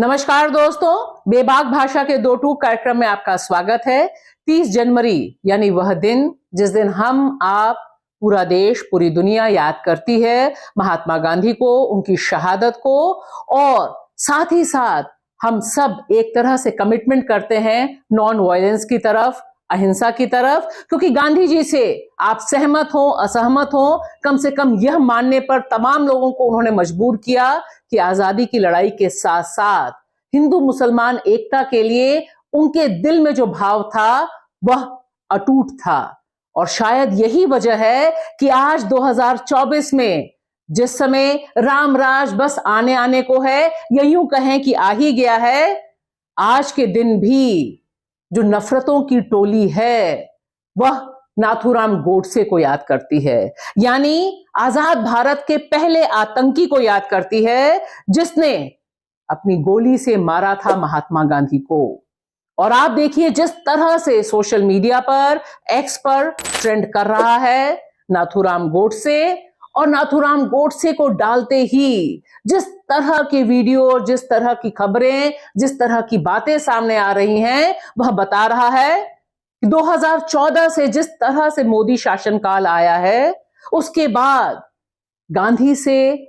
नमस्कार दोस्तों, बेबाक भाषा के दो टूक कार्यक्रम में आपका स्वागत है। 30 जनवरी यानी वह दिन जिस दिन हम आप पूरा देश पूरी दुनिया याद करती है महात्मा गांधी को, उनकी शहादत को, और साथ ही साथ हम सब एक तरह से कमिटमेंट करते हैं नॉन वायलेंस की तरफ, अहिंसा की तरफ, क्योंकि गांधी जी से आप सहमत हो असहमत हो, कम से कम यह मानने पर तमाम लोगों को उन्होंने मजबूर किया कि आजादी की लड़ाई के साथ साथ हिंदू मुसलमान एकता के लिए उनके दिल में जो भाव था वह अटूट था। और शायद यही वजह है कि आज 2024 में जिस समय राम राज बस आने आने को है, या यूं कहें कि आ ही गया है, आज के दिन भी जो नफरतों की टोली है वह नाथूराम गोडसे को याद करती है, यानी आजाद भारत के पहले आतंकी को याद करती है जिसने अपनी गोली से मारा था महात्मा गांधी को। और आप देखिए जिस तरह से सोशल मीडिया पर, एक्स पर ट्रेंड कर रहा है नाथूराम गोडसे, और नाथूराम गोडसे को डालते ही जिस तरह के वीडियो, जिस तरह की खबरें, जिस तरह की बातें सामने आ रही हैं, वह बता रहा है कि 2014 से जिस तरह से मोदी शासनकाल आया है, उसके बाद गांधी से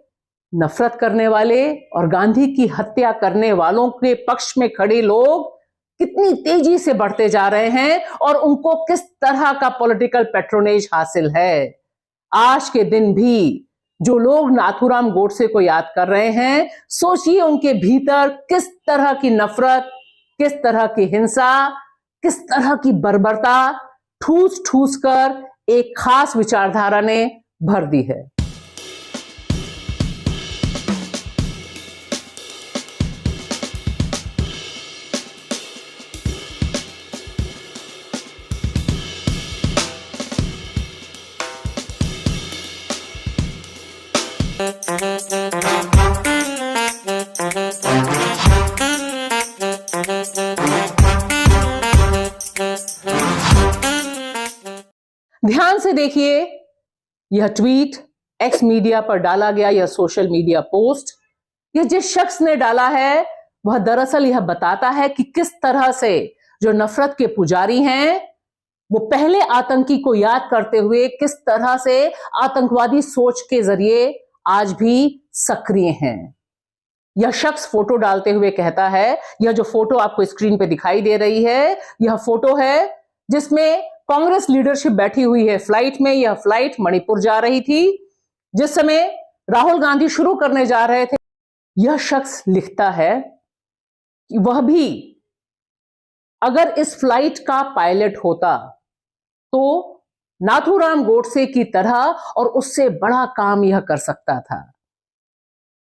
नफरत करने वाले और गांधी की हत्या करने वालों के पक्ष में खड़े लोग कितनी तेजी से बढ़ते जा रहे हैं और उनको किस तरह का पॉलिटिकल पैट्रोनेज हासिल है। आज के दिन भी जो लोग नाथूराम गोडसे को याद कर रहे हैं, सोचिए उनके भीतर किस तरह की नफरत, किस तरह की हिंसा, किस तरह की बर्बरता ठूस ठूस कर एक खास विचारधारा ने भर दी है। ध्यान से देखिए, यह ट्वीट एक्स मीडिया पर डाला गया, यह सोशल मीडिया पोस्ट, यह जिस शख्स ने डाला है वह दरअसल यह बताता है कि किस तरह से जो नफरत के पुजारी हैं वो पहले आतंकी को याद करते हुए किस तरह से आतंकवादी सोच के जरिए आज भी सक्रिय हैं। यह शख्स फोटो डालते हुए कहता है, यह जो फोटो आपको स्क्रीन पे दिखाई दे रही है, यह फोटो है जिसमें कांग्रेस लीडरशिप बैठी हुई है फ्लाइट में। यह फ्लाइट मणिपुर जा रही थी जिस समय राहुल गांधी शुरू करने जा रहे थे। यह शख्स लिखता है कि वह भी अगर इस फ्लाइट का पायलट होता तो नाथूराम गोडसे की तरह और उससे बड़ा काम यह कर सकता था।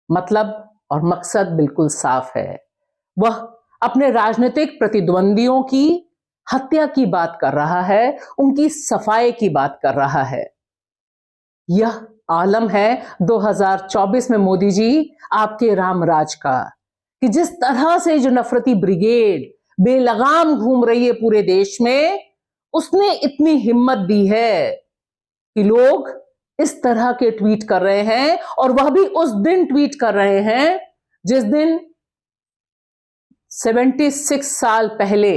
मतलब और मकसद बिल्कुल साफ है, वह अपने राजनीतिक प्रतिद्वंदियों की हत्या की बात कर रहा है, उनकी सफाई की बात कर रहा है। यह आलम है 2024 में मोदी जी आपके रामराज का, कि जिस तरह से जो नफरती ब्रिगेड बेलगाम घूम रही है पूरे देश में, उसने इतनी हिम्मत दी है कि लोग इस तरह के ट्वीट कर रहे हैं, और वह भी उस दिन ट्वीट कर रहे हैं जिस दिन 76 साल पहले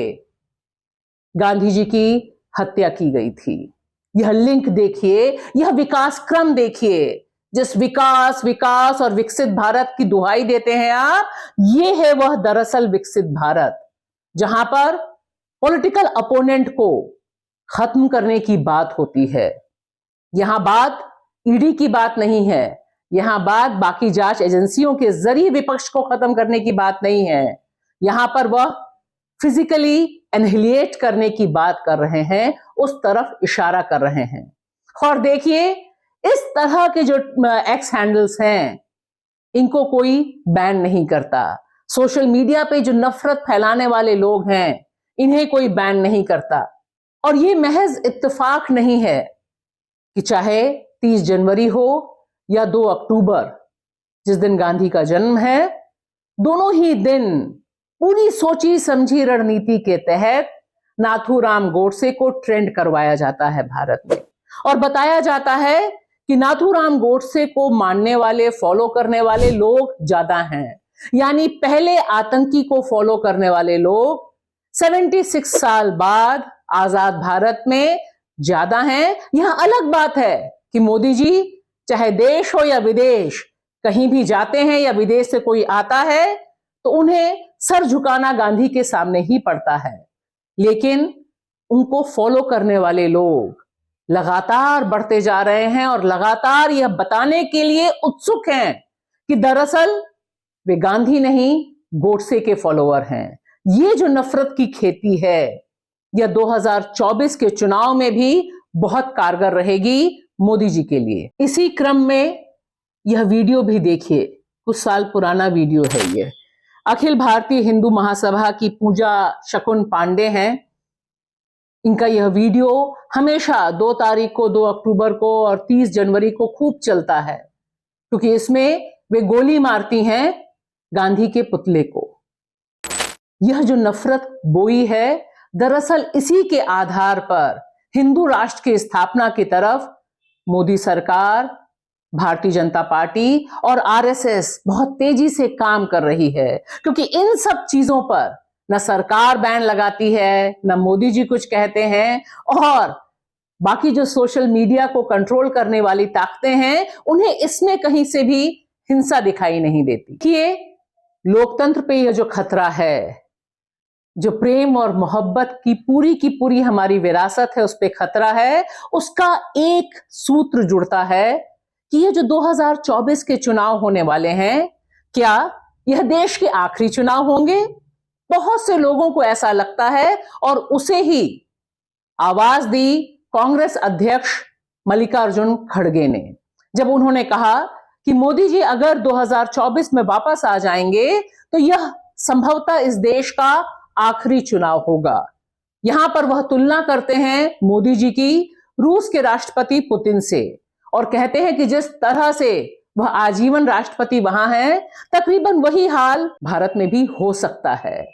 गांधी जी की हत्या की गई थी। यह लिंक देखिए, यह विकास क्रम देखिए, जिस विकास विकास और विकसित भारत की दुहाई देते हैं आप, ये है वह दरअसल विकसित भारत जहां पर पॉलिटिकल अपोनेंट को खत्म करने की बात होती है। यहां बात ईडी की बात नहीं है, यहां बात बाकी जांच एजेंसियों के जरिए विपक्ष को खत्म करने की बात नहीं है। यहां पर वह फिजिकली एनहिलिएट करने की बात कर रहे हैं, उस तरफ इशारा कर रहे हैं। और देखिए इस तरह के जो एक्स हैंडल्स हैं इनको कोई बैन नहीं करता। सोशल मीडिया पे जो नफरत फैलाने वाले लोग हैं इन्हें कोई बैन नहीं करता। और ये महज इत्तेफाक नहीं है कि चाहे 30 जनवरी हो या 2 अक्टूबर जिस दिन गांधी का जन्म है, दोनों ही दिन पूरी सोची समझी रणनीति के तहत नाथूराम गोडसे को ट्रेंड करवाया जाता है भारत में, और बताया जाता है कि नाथूराम गोडसे को मानने वाले, फॉलो करने वाले लोग ज्यादा हैं, यानी पहले आतंकी को फॉलो करने वाले लोग 76 साल बाद आजाद भारत में ज्यादा हैं। यह अलग बात है कि मोदी जी चाहे देश हो या विदेश, कहीं भी जाते हैं या विदेश से कोई आता है तो उन्हें सर झुकाना गांधी के सामने ही पड़ता है। लेकिन उनको फॉलो करने वाले लोग लगातार बढ़ते जा रहे हैं और लगातार यह बताने के लिए उत्सुक हैं कि दरअसल वे गांधी नहीं, गोडसे के फॉलोअर हैं। ये जो नफरत की खेती है, यह 2024 के चुनाव में भी बहुत कारगर रहेगी मोदी जी के लिए। इसी क्रम में यह वीडियो भी देखिए, कुछ साल पुराना वीडियो है ये। अखिल भारतीय हिंदू महासभा की पूजा शकुन पांडे हैं। इनका यह वीडियो हमेशा 2 तारीख को, 2 अक्टूबर को और 30 जनवरी को खूब चलता है, क्योंकि इसमें वे गोली मारती हैं गांधी के पुतले को। यह जो नफरत बोई है, दरअसल इसी के आधार पर हिंदू राष्ट्र की स्थापना की तरफ मोदी सरकार, भारतीय जनता पार्टी और आरएसएस बहुत तेजी से काम कर रही है। क्योंकि इन सब चीजों पर न सरकार बैन लगाती है, न मोदी जी कुछ कहते हैं, और बाकी जो सोशल मीडिया को कंट्रोल करने वाली ताकतें हैं, उन्हें इसमें कहीं से भी हिंसा दिखाई नहीं देती। कि ये लोकतंत्र पे यह जो खतरा है, जो प्रेम और मोहब्बत की पूरी हमारी विरासत है, उस पे खतरा है, उसका एक सूत्र जुड़ता है कि ये जो 2024 के चुनाव होने वाले हैं, क्या यह देश के आखिरी चुनाव होंगे? बहुत से लोगों को ऐसा लगता है, और उसे ही आवाज दी कांग्रेस अध्यक्ष मल्लिकार्जुन खड़गे ने, जब उन्होंने कहा कि मोदी जी अगर 2024 में वापस आ जाएंगे तो यह संभवतः इस देश का आखिरी चुनाव होगा। यहां पर वह तुलना करते हैं मोदी जी की रूस के राष्ट्रपति पुतिन से, और कहते हैं कि जिस तरह से वह आजीवन राष्ट्रपति वहां है, तकरीबन वही हाल भारत में भी हो सकता है।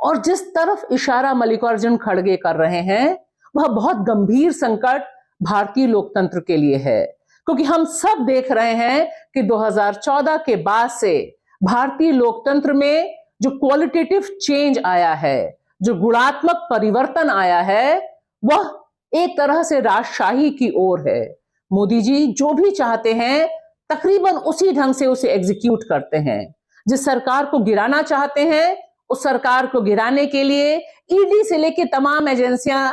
और जिस तरफ इशारा मल्लिकार्जुन खड़गे कर रहे हैं, वह बहुत गंभीर संकट भारतीय लोकतंत्र के लिए है। क्योंकि हम सब देख रहे हैं कि 2014 के बाद से भारतीय लोकतंत्र में जो क्वालिटेटिव चेंज आया है, जो गुणात्मक परिवर्तन आया है, वह एक तरह से राजशाही की ओर है। मोदी जी जो भी चाहते हैं तकरीबन उसी ढंग से उसे एग्जीक्यूट करते हैं। जिस सरकार को गिराना चाहते हैं, उस सरकार को गिराने के लिए ईडी से लेकर तमाम एजेंसियां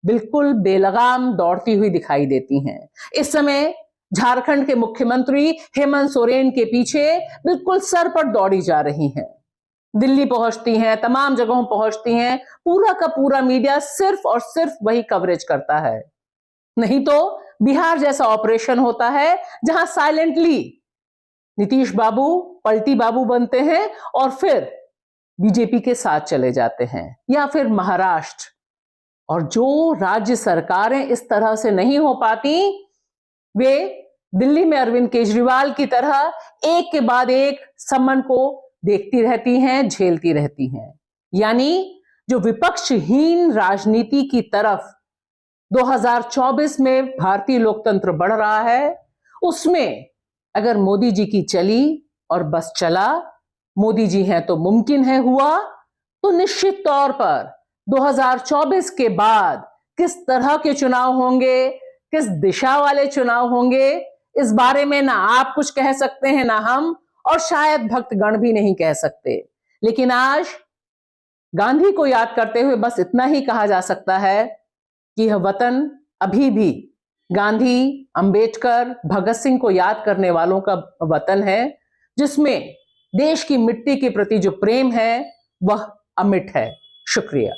बिल्कुल बेलगाम दौड़ती हुई दिखाई देती हैं। इस समय झारखंड के मुख्यमंत्री हेमंत सोरेन के पीछे बिल्कुल सर पर दौड़ी जा रही हैं। दिल्ली पहुंचती हैं, तमाम जगहों पहुंचती हैं, पूरा का पूरा मीडिया सिर्फ और सिर्फ वही कवरेज करता है। नहीं तो बिहार जैसा ऑपरेशन होता है जहां साइलेंटली नीतीश बाबू पलटी बाबू बनते हैं और फिर बीजेपी के साथ चले जाते हैं, या फिर महाराष्ट्र। और जो राज्य सरकारें इस तरह से नहीं हो पाती, वे दिल्ली में अरविंद केजरीवाल की तरह एक के बाद एक सम्मन को देखती रहती हैं, झेलती रहती हैं। यानी जो विपक्षहीन राजनीति की तरफ 2024 में भारतीय लोकतंत्र बढ़ रहा है, उसमें अगर मोदी जी की चली और बस चला, मोदी जी हैं तो मुमकिन है हुआ, तो निश्चित तौर पर 2024 के बाद किस तरह के चुनाव होंगे, किस दिशा वाले चुनाव होंगे, इस बारे में ना आप कुछ कह सकते हैं, ना हम, और शायद भक्तगण भी नहीं कह सकते। लेकिन आज गांधी को याद करते हुए बस इतना ही कहा जा सकता है कि यह वतन अभी भी गांधी, अंबेडकर, भगत सिंह को याद करने वालों का वतन है, जिसमें देश की मिट्टी के प्रति जो प्रेम है वह अमिट है। शुक्रिया।